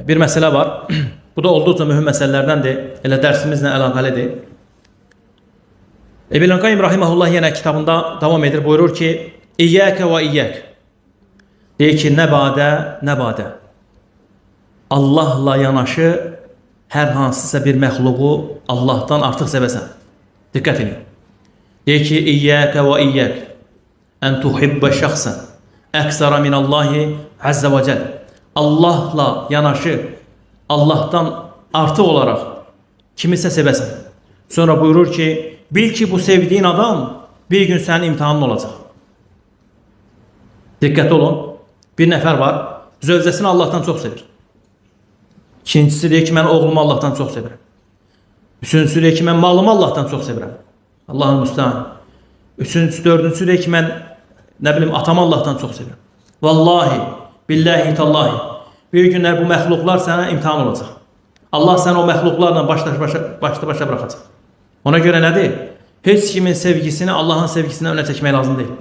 bir məsələ var. Bu da olduqca mühüm məsələlərdəndir. Elə dərsimizlə əlaqəlidir. İbn Qayyim rahimehullah yenə kitabında davam edir. Buyurur ki: "İyyake və iyyək." Deyir ki, nə badə. Allahla yanaşı hər hansısa bir məxluğu Allahdan artıq sevəsən. Diqqət edin. Deyir ki, İyyake və iyyək ən tuhibbə şəxsən əksara minallahi əzzə və cəl. Allahla yanaşı, Allahdan artıq olaraq kimisə sevəsən. Sonra buyurur ki, bil ki, bu sevdiğin adam bir gün sənin imtihanın olacaq. Diqqətli olun. Bir nəfər var, zövcəsini Allahdan çox sevir. İkincisi deyir ki, mən oğlumu Allahdan çox sevirəm. Üçüncüsü deyir ki, mən malımı Allahdan çox sevirəm. Allahın müstəhan. Üçüncüsü, dördüncüsü deyir ki, mən nə bilim, atamı Allahdan çox sevirəm. Vallahi, billahi, tallahi. Bir günlər bu məxluqlar sənə imtihan olacaq. Allah səni o məxluqlarla başda-başa bıraxacaq. Ona görə nədir? Heç kimin sevgisini Allahın sevgisine önə çəkmək lazım deyil.